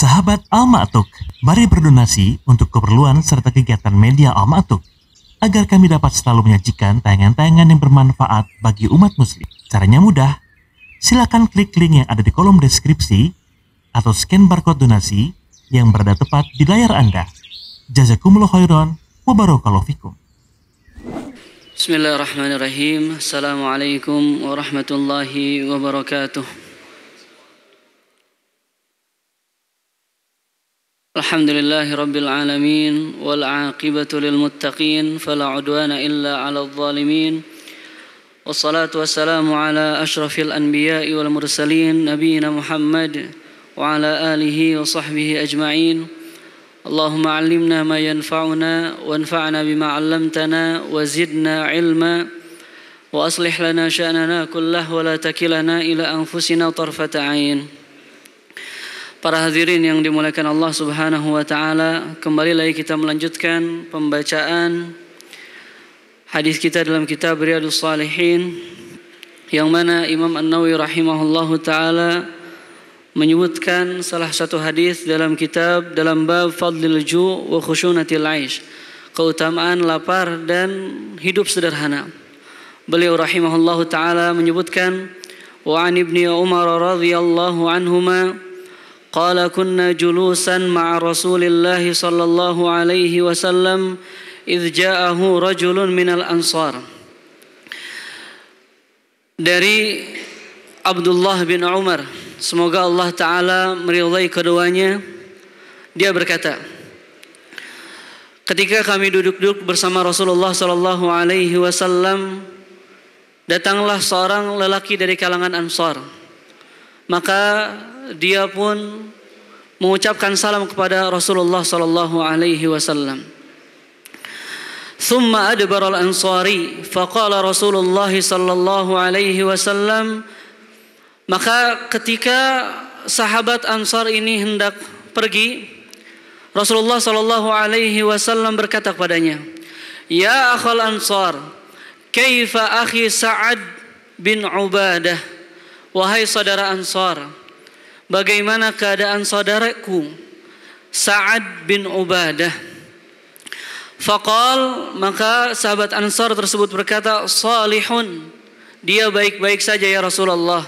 Sahabat Al-Ma'tuk, mari berdonasi untuk keperluan serta kegiatan media Al-Ma'tuk agar kami dapat selalu menyajikan tayangan-tayangan yang bermanfaat bagi umat muslim. Caranya mudah, silakan klik link yang ada di kolom deskripsi atau scan barcode donasi yang berada tepat di layar Anda. Jazakumullah khairan wa barakallahu fikum. Bismillahirrahmanirrahim. Assalamualaikum warahmatullahi wabarakatuh. Alhamdulillahi rabbil alamin wal aqibatu lil muttaqin fala udwana illa 'alal zalimin. Wassalatu wassalamu ala asyrafil anbiya'i wal mursalin nabiyina Muhammad wa ala alihi wa sahbihi ajma'in. Allahumma 'allimna ma yanfa'una wanfa'na bima 'allamtana wa zidna 'ilma wa aslih lana sya'nana kullahu wa la takilna ila anfusina tarfata 'ain. Para hadirin yang dimuliakan Allah Subhanahu wa taala, kembali lagi kita melanjutkan pembacaan hadis kita dalam kitab Riyadhus Shalihin, yang mana Imam An-Nawawi rahimahullahu taala menyebutkan salah satu hadis dalam kitab dalam bab fadlil ju' wa khushunatil 'aish, keutamaan lapar dan hidup sederhana. Beliau rahimahullahu taala menyebutkan wa an Ibnu Umar radhiyallahu anhuma qala kunna julusan ma'a Rasulillah sallallahu alaihi wasallam idh ja'ahu rajulun minal ansar. Dari Abdullah bin Umar, semoga Allah taala meridhai keduanya, dia berkata, ketika kami duduk-duduk bersama Rasulullah sallallahu alaihi wasallam, datanglah seorang lelaki dari kalangan Ansar. Maka dia pun mengucapkan salam kepada Rasulullah sallallahu alaihi wasallam. Thumma adbara al-ansari faqala Rasulullah sallallahu alaihi wasallam. Maka ketika sahabat Ansar ini hendak pergi, Rasulullah sallallahu alaihi wasallam berkata kepadanya, "Ya akhal Ansar, kaifa akhi Sa'ad bin Ubadah?" Wahai saudara Ansar, bagaimana keadaan saudaraku Sa'ad bin Ubadah? Faqal, maka sahabat Ansar tersebut berkata, salihun, dia baik-baik saja ya Rasulullah.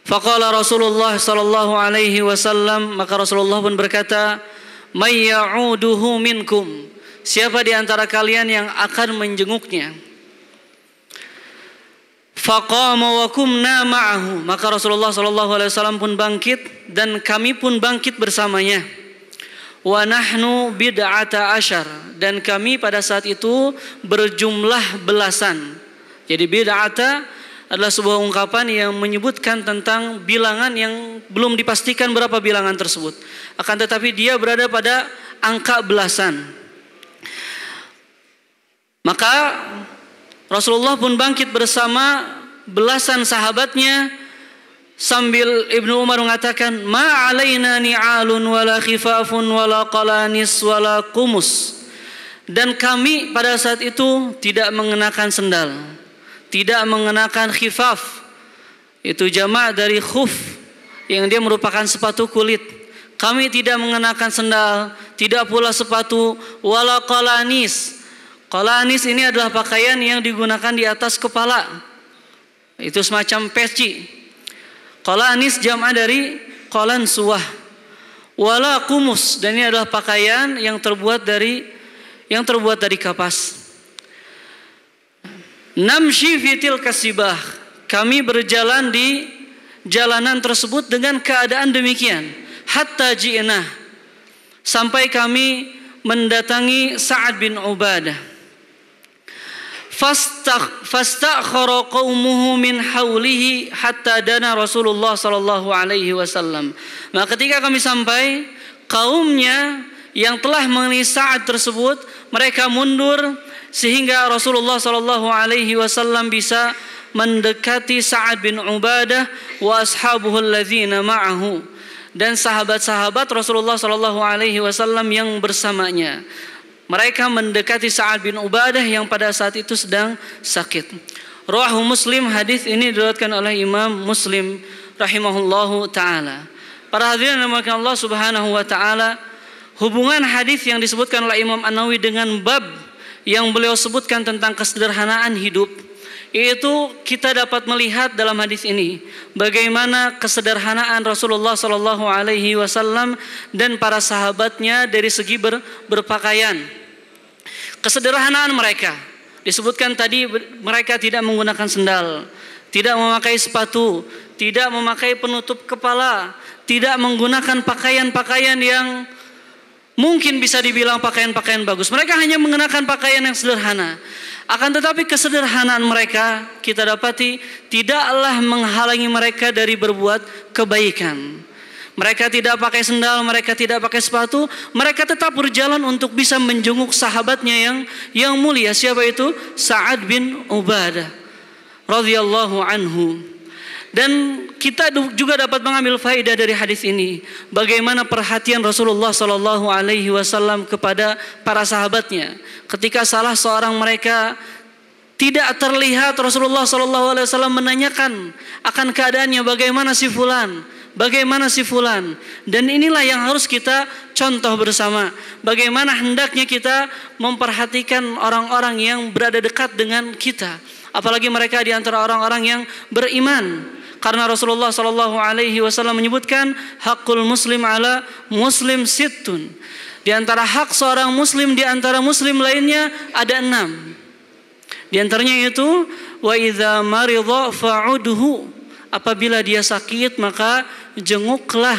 Faqala Rasulullah sallallahu alaihi wasallam, maka Rasulullah pun berkata, may ya'uduhu minkum, siapa di antara kalian yang akan menjenguknya? Faqama wa kumna ma'ahu, maka Rasulullah sallallahu alaihi wasallam pun bangkit dan kami pun bangkit bersamanya. Wa nahnu bid'ata asyar, dan kami pada saat itu berjumlah belasan. Jadi bid'ata adalah sebuah ungkapan yang menyebutkan tentang bilangan yang belum dipastikan berapa bilangan tersebut, akan tetapi dia berada pada angka belasan. Maka Rasulullah pun bangkit bersama belasan sahabatnya sambil Ibnu Umar mengatakan, ma alaina ni'alun wala khifafun wala qalanis wala qumus. Dan kami pada saat itu tidak mengenakan sendal, tidak mengenakan khifaf, itu jamak dari khuf yang dia merupakan sepatu kulit. Kami tidak mengenakan sendal, tidak pula sepatu, wala qalanis. Qalanis ini adalah pakaian yang digunakan di atas kepala, itu semacam peci. Qalanis jamak dari qalan suwah. Wala qumus, dan ini adalah pakaian yang terbuat dari kapas. Namshi fitil kasibah, kami berjalan di jalanan tersebut dengan keadaan demikian. Hatta ji'na, sampai kami mendatangi Sa'ad bin Ubadah. Fastakhara qaumuhu min haulihi hatta dana Rasulullah sallallahu alaihi wasallam. Maka ketika kami sampai, kaumnya yang telah mengenai Sa'ad tersebut, mereka mundur sehingga Rasulullah sallallahu alaihi wasallam bisa mendekati Sa'ad bin Ubadah wa ashabuhu alladzina ma'ahu, dan sahabat-sahabat Rasulullah sallallahu alaihi wasallam yang bersamanya. Mereka mendekati Sa'ad bin Ubadah yang pada saat itu sedang sakit. Rawahu Muslim, hadis ini diriwayatkan oleh Imam Muslim rahimahullahu taala. Para hadirin yang dimuliakan Allah Subhanahu wa taala, hubungan hadis yang disebutkan oleh Imam An-Nawawi dengan bab yang beliau sebutkan tentang kesederhanaan hidup, yaitu kita dapat melihat dalam hadis ini bagaimana kesederhanaan Rasulullah Shallallahu Alaihi Wasallam dan para sahabatnya dari segi berpakaian. Kesederhanaan mereka disebutkan tadi, mereka tidak menggunakan sendal, tidak memakai sepatu, tidak memakai penutup kepala, tidak menggunakan pakaian-pakaian yang mungkin bisa dibilang pakaian-pakaian bagus. Mereka hanya mengenakan pakaian yang sederhana. Akan tetapi kesederhanaan mereka kita dapati tidaklah menghalangi mereka dari berbuat kebaikan. Mereka tidak pakai sendal, mereka tidak pakai sepatu, mereka tetap berjalan untuk bisa menjenguk sahabatnya yang mulia. Siapa itu? Sa'ad bin Ubadah radhiyallahu anhu. Dan kita juga dapat mengambil faedah dari hadis ini, bagaimana perhatian Rasulullah Shallallahu Alaihi Wasallam kepada para sahabatnya. Ketika salah seorang mereka tidak terlihat, Rasulullah Shallallahu Alaihi Wasallam menanyakan akan keadaannya, bagaimana si fulan, bagaimana si fulan. Dan inilah yang harus kita contoh bersama, bagaimana hendaknya kita memperhatikan orang-orang yang berada dekat dengan kita, apalagi mereka di antara orang-orang yang beriman. Karena Rasulullah Shallallahu Alaihi Wasallam menyebutkan hakul muslim ala muslim sittun. Di antara hak seorang muslim di antara muslim lainnya ada 6. Di antaranya itu wa idza maridha fa'udhu. Apabila dia sakit maka jenguklah.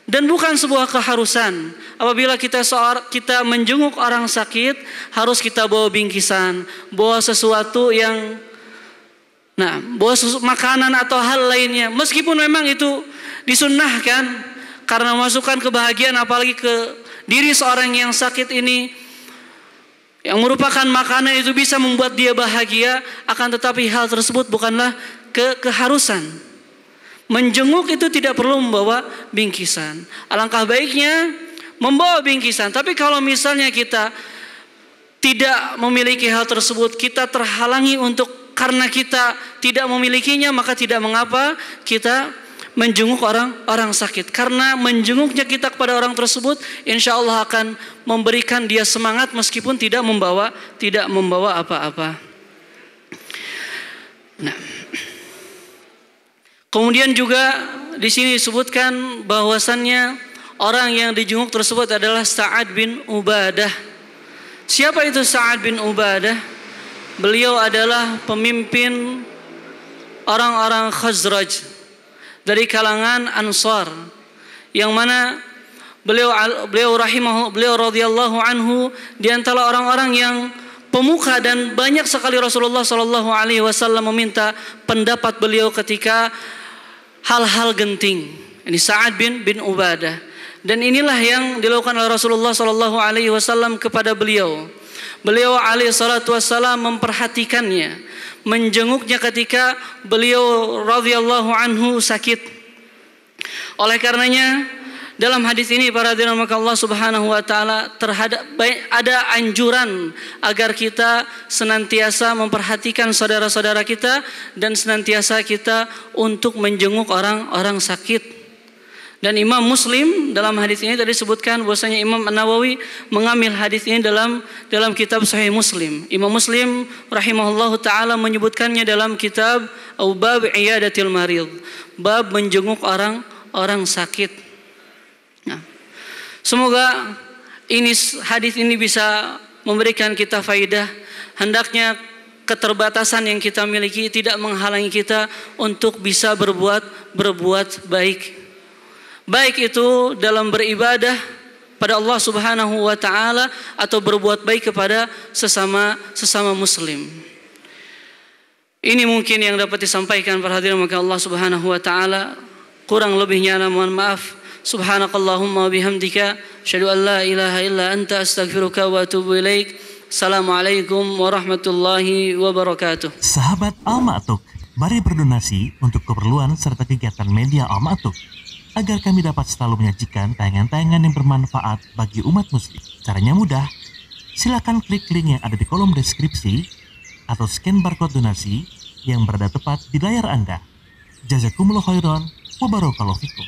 Dan bukan sebuah keharusan. Apabila kita menjenguk orang sakit, harus kita bawa bingkisan, bawa sesuatu yang bawa makanan atau hal lainnya. Meskipun memang itu disunnahkan karena memasukkan kebahagiaan apalagi ke diri seorang yang sakit ini, yang merupakan makanan itu bisa membuat dia bahagia, akan tetapi hal tersebut bukanlah keharusan. Menjenguk itu tidak perlu membawa bingkisan. Alangkah baiknya membawa bingkisan. Tapi kalau misalnya kita tidak memiliki hal tersebut, kita terhalangi karena kita tidak memilikinya, maka tidak mengapa kita menjenguk orang sakit. Karena menjenguknya kita kepada orang tersebut, insya Allah akan memberikan dia semangat meskipun tidak membawa apa-apa. Kemudian juga di sini disebutkan bahwasannya orang yang dijenguk tersebut adalah Sa'ad bin Ubadah. Siapa itu Sa'ad bin Ubadah? Beliau adalah pemimpin orang-orang Khazraj dari kalangan Ansar, yang mana beliau radhiyallahu anhu di antara orang-orang yang pemuka, dan banyak sekali Rasulullah Shallallahu Alaihi Wasallam meminta pendapat beliau ketika hal-hal genting. Ini Sa'ad bin Ubadah, dan inilah yang dilakukan oleh Rasulullah Shallallahu Alaihi Wasallam kepada beliau. Beliau alaihi salatu wassalam memperhatikannya, menjenguknya ketika beliau radhiyallahu anhu sakit. Oleh karenanya dalam hadis ini para hadirin maka Allah Subhanahu wa taala ada anjuran agar kita senantiasa memperhatikan saudara-saudara kita dan senantiasa kita untuk menjenguk orang-orang sakit. Dan Imam Muslim dalam hadis ini tadi disebutkan bahwasanya Imam An-Nawawi mengambil hadis ini dalam kitab Sahih Muslim. Imam Muslim rahimahullahu taala menyebutkannya dalam kitab Bab Iyadatil Marid, bab menjenguk orang sakit. Semoga hadis ini bisa memberikan kita faidah. Hendaknya keterbatasan yang kita miliki tidak menghalangi kita untuk bisa berbuat baik. Baik itu dalam beribadah pada Allah Subhanahu wa taala atau berbuat baik kepada sesama muslim. Ini mungkin yang dapat disampaikan para hadirin maka Allah Subhanahu wa taala. Kurang lebihnya mohon maaf. Subhanakallahumma wa bihamdika asyhadu an la ilaha illa anta astaghfiruka wa atubu ilaik. Assalamualaikum warahmatullahi wabarakatuh. Sahabat Al-Ma'tuk, mari berdonasi untuk keperluan serta kegiatan media Al-Ma'tuk agar kami dapat selalu menyajikan tayangan-tayangan yang bermanfaat bagi umat muslim. Caranya mudah. Silakan klik link yang ada di kolom deskripsi atau scan barcode donasi yang berada tepat di layar Anda. Jazakumullah khairan wa barakallahu fikum.